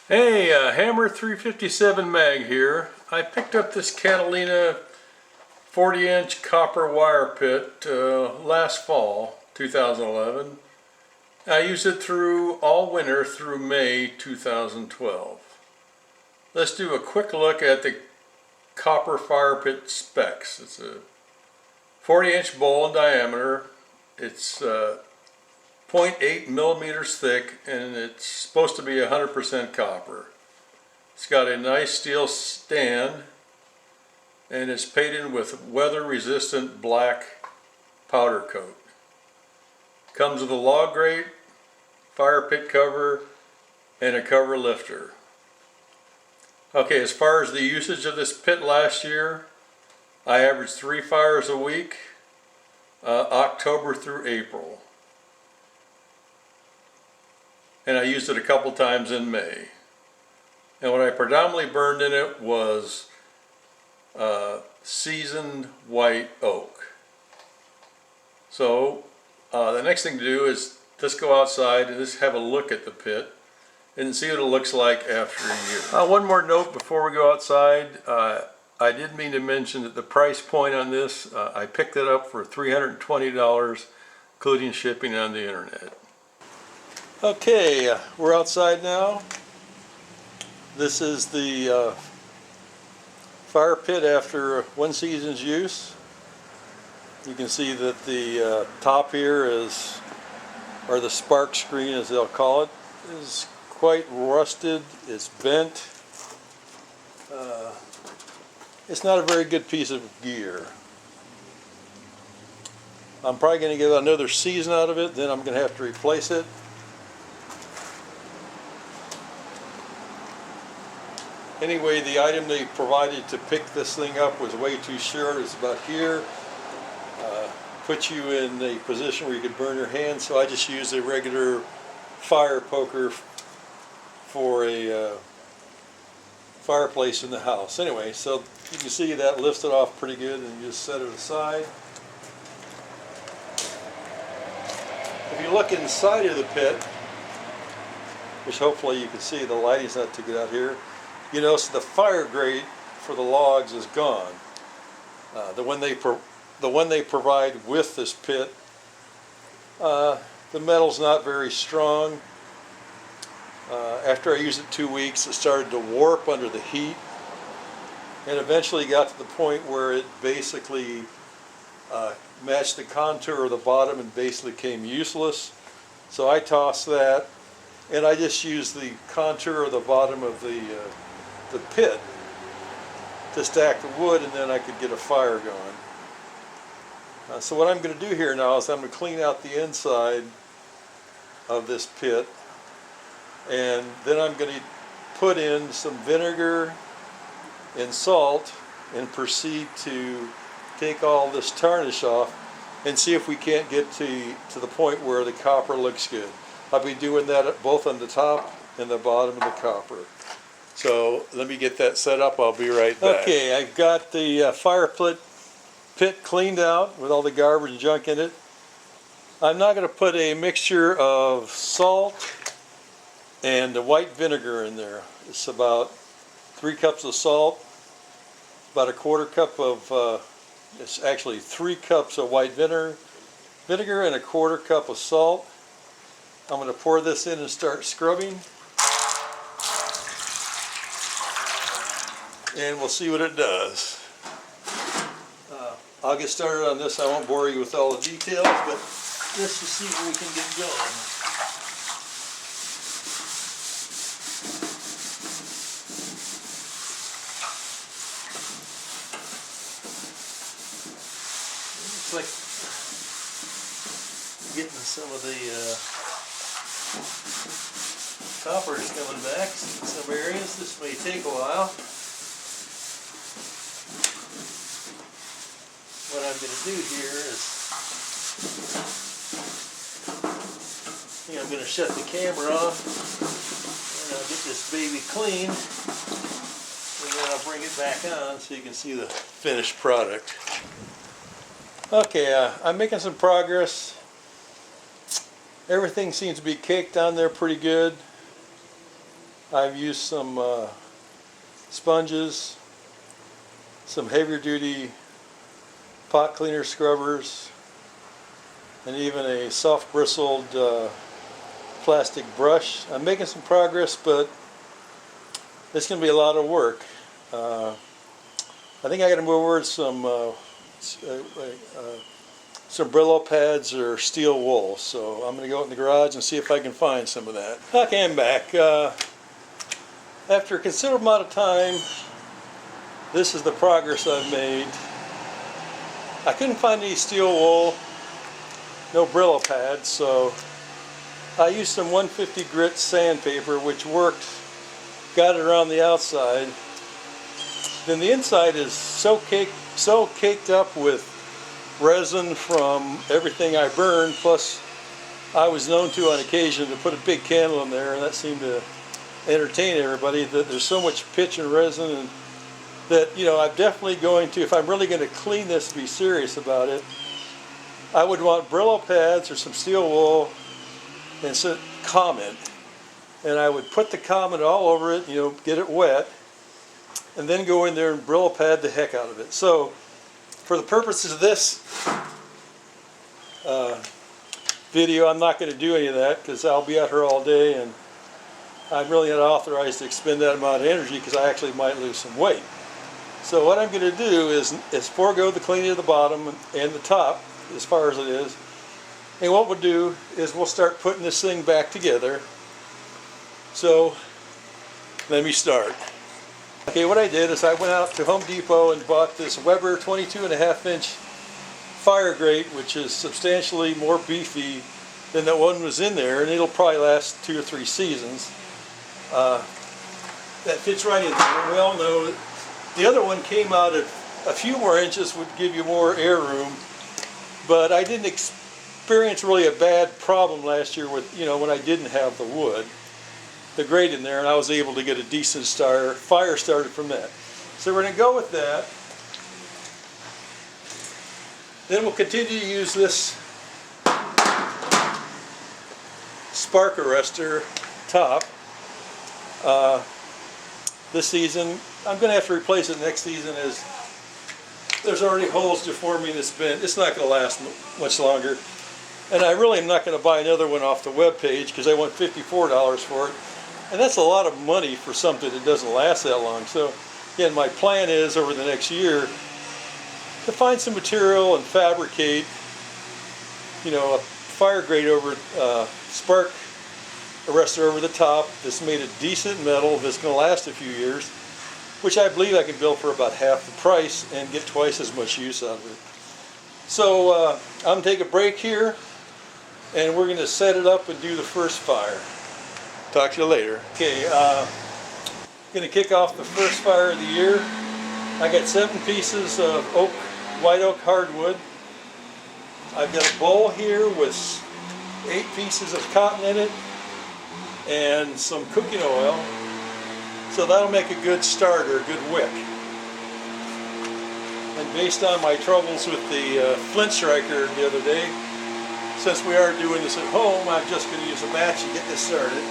Hey, Hammer 357 mag here. I picked up this Catalina 40-inch copper wire pit last fall, 2011. I used it through all winter through May 2012. Let's do a quick look at the copper fire pit specs. It's a 40-inch bowl in diameter. It's 0.8 millimeters thick, and it's supposed to be 100% copper. It's got a nice steel stand, and it's painted with weather-resistant black powder coat. Comes with a log grate, fire pit cover, and a cover lifter. Okay, as far as the usage of this pit last year, I averaged 3 fires a week, October through April. And I used it a couple times in May. And what I predominantly burned in it was seasoned white oak. So the next thing to do is just go outside and just have a look at the pit and see what it looks like after a year. One more note before we go outside. I did mean to mention that the price point on this, I picked it up for $320, including shipping on the internet. Okay, we're outside now. This is the fire pit after one season's use. You can see that the top here or the spark screen as they'll call it, is quite rusted. It's bent. It's not a very good piece of gear. I'm probably going to get another season out of it, then I'm going to have to replace it. Anyway, the item they provided to pick this thing up was way too short. It's about here. Put you in a position where you could burn your hand, so I just used a regular fire poker for a fireplace in the house. Anyway, so you can see that lifts it off pretty good, and you just set it aside. If you look inside of the pit, which hopefully you can see, the lighting's not too good out here, you notice the fire grate for the logs is gone. The one they provide with this pit, the metal's not very strong. After I used it 2 weeks, it started to warp under the heat, and eventually got to the point where it basically matched the contour of the bottom and basically became useless. So I tossed that, and I just used the contour of the bottom of the pit to stack the wood, and then I could get a fire going. So what I'm going to do here now is I'm going to clean out the inside of this pit, and then I'm going to put in some vinegar and salt and proceed to take all this tarnish off and see if we can't get to the point where the copper looks good. I'll be doing that both on the top and the bottom of the copper. So let me get that set up. I'll be right back. Okay, I've got the fire pit cleaned out with all the garbage and junk in it. I'm now going to put a mixture of salt and the white vinegar in there. It's about 3 cups of salt, about a 1/4 cup of, it's actually 3 cups of white vinegar and a 1/4 cup of salt. I'm going to pour this in and start scrubbing. And we'll see what it does. I'll get started on this. I won't bore you with all the details, but let's just see what we can get going. Looks like getting some of the copper is coming back in some areas. This may take a while. What I'm going to do here is, I'm going to shut the camera off, and I'll get this baby clean, and then I'll bring it back on so you can see the finished product. Okay, I'm making some progress. Everything seems to be caked on there pretty good. I've used some sponges, some heavier duty pot cleaner scrubbers, and even a soft bristled plastic brush. I'm making some progress, but it's going to be a lot of work. I think I got to move over to some Brillo pads or steel wool. So I'm going to go out in the garage and see if I can find some of that. Okay, I'm back. After a considerable amount of time, this is the progress I've made. I couldn't find any steel wool, no Brillo pads, so I used some 150 grit sandpaper, which worked. Got it around the outside. Then the inside is so caked up with resin from everything I burned, plus I was known to on occasion to put a big candle in there, and that seemed to entertain everybody, that there's so much pitch and resin, and that, you know, I'm definitely going to, if I'm really going to clean this, be serious about it, I would want Brillo pads or some steel wool and some Comet, and I would put the Comet all over it, you know, get it wet, and then go in there and Brillo pad the heck out of it. So for the purposes of this video, I'm not going to do any of that because I'll be out here all day, and I'm really not authorized to expend that amount of energy because I actually might lose some weight. So what I'm going to do is forego the cleaning of the bottom and the top as far as it is. And what we'll do is we'll start putting this thing back together. So let me start. Okay, what I did is I went out to Home Depot and bought this Weber 22.5-inch fire grate, which is substantially more beefy than that one was in there, and it'll probably last 2 or 3 seasons. That fits right in there. We all know that the other one came out at a few more inches, would give you more air room, but I didn't experience really a bad problem last year with, you know, when I didn't have the grate in there, and I was able to get a decent fire started from that. So we're going to go with that. Then we'll continue to use this spark arrestor top. This season, I'm going to have to replace it next season, as there's already holes deforming this bent. It's not going to last much longer. And I really am not going to buy another one off the web page because I want $54 for it. And that's a lot of money for something that doesn't last that long. So again, my plan is over the next year to find some material and fabricate, you know, a fire grate over spark arrestor over the top that's made of decent metal that's going to last a few years, which I believe I can build for about half the price and get twice as much use out of it. So I'm going to take a break here, and we're going to set it up and do the first fire. Talk to you later. Okay, going to kick off the first fire of the year. I got 7 pieces of white oak hardwood. I've got a bowl here with 8 pieces of cotton in it and some cooking oil. So that'll make a good starter, a good wick. And based on my troubles with the flint striker the other day, since we are doing this at home, I'm just going to use a match and get this started.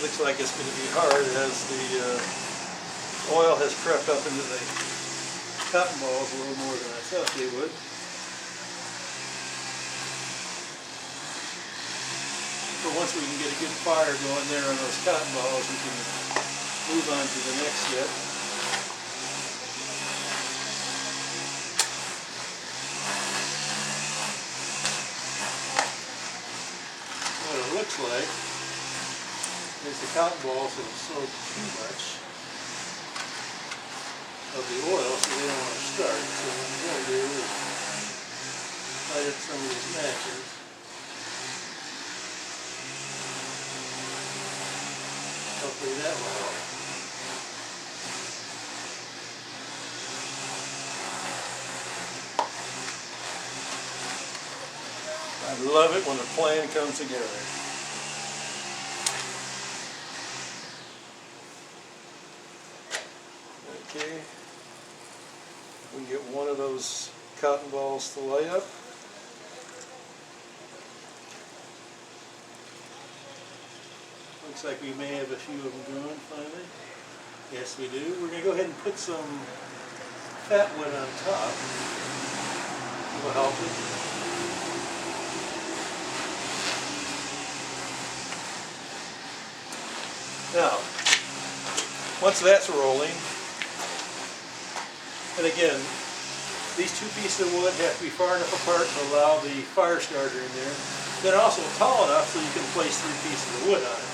Looks like it's going to be hard as the oil has crept up into the cotton balls a little more than I thought they would. But once we can get a good fire going there on those cotton balls, we can move on to the next step. What it looks like is the cotton balls have absorbed too much of the oil, so they don't want to start. So what I'm going to do is light up some of these matches. Hopefully that will help. I love it when a plan comes together. Okay. We can get one of those cotton balls to light up. Looks like we may have a few of them going finally. Yes, we do. We're going to go ahead and put some fat wood on top. Will help it. Now, once that's rolling, and again, these two pieces of wood have to be far enough apart to allow the fire starter in there. Then also tall enough so you can place 3 pieces of wood on it.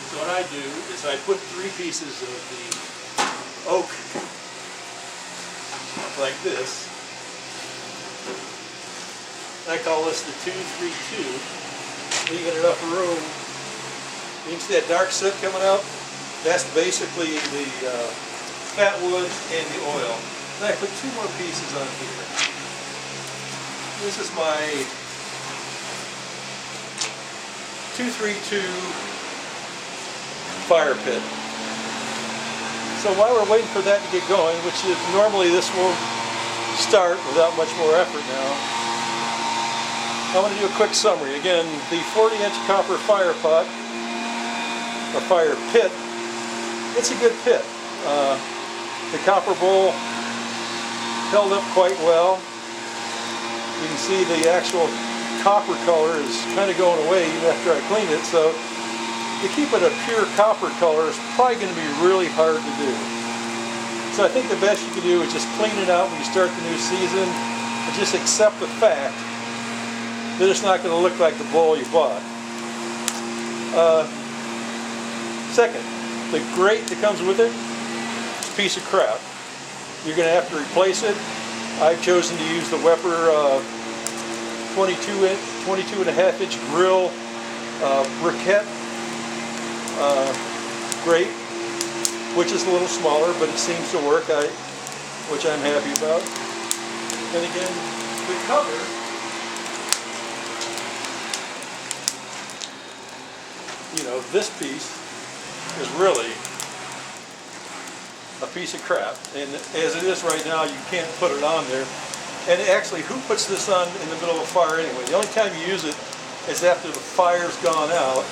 So what I do is I put 3 pieces of the oak like this. I call this the 2-3-2, leaving enough room. You can see that dark soot coming out? That's basically the fat wood and the oil. Then I put 2 more pieces on here. This is my 2-3-2 fire pit. So while we're waiting for that to get going, which is normally this will start without much more effort now, I want to do a quick summary. Again, the 40-inch copper fire pot, or fire pit, it's a good pit. The copper bowl held up quite well. You can see the actual copper color is kind of going away even after I cleaned it, so to keep it a pure copper color is probably going to be really hard to do. So I think the best you can do is just clean it out when you start the new season and just accept the fact that it's not going to look like the bowl you bought. Second, the grate that comes with it is a piece of crap. You're going to have to replace it. I've chosen to use the Weber 22.5-inch grill briquette grate, which is a little smaller, but it seems to work, which I'm happy about. And again, the cover, you know, this piece is really a piece of crap, and as it is right now, you can't put it on there. And actually, who puts this on in the middle of a fire anyway? The only time you use it is after the fire's gone out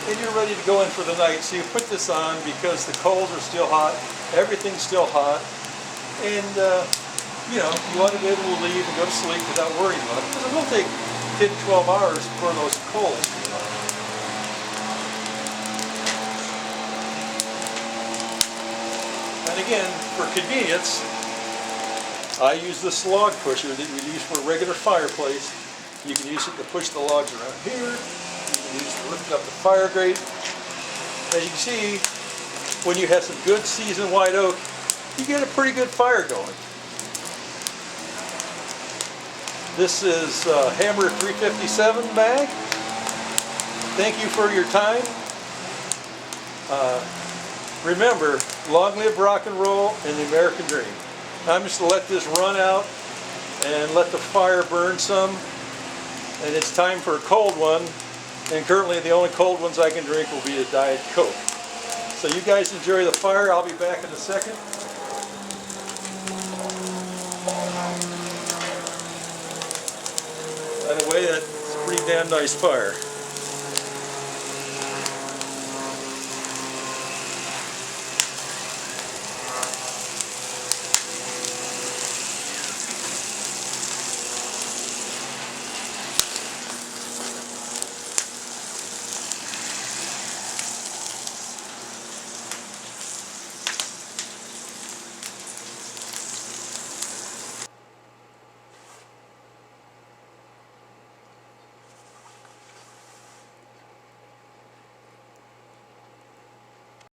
and you're ready to go in for the night. So you put this on because the coals are still hot, everything's still hot, and you know, you want to be able to leave and go to sleep without worrying about it, because it will take 10 to 12 hours for those coals to get on. And again, for convenience, I use this log pusher that you use for a regular fireplace. You can use it to push the logs around here. You can use it to lift up the fire grate. As you can see, when you have some good seasoned white oak, you get a pretty good fire going. This is Hammer 357 bag. Thank you for your time. Remember, long live rock and roll and the American dream. I'm just going to let this run out and let the fire burn some. And it's time for a cold one. And currently the only cold ones I can drink will be a Diet Coke. So you guys enjoy the fire. I'll be back in a second. By the way, that's a pretty damn nice fire.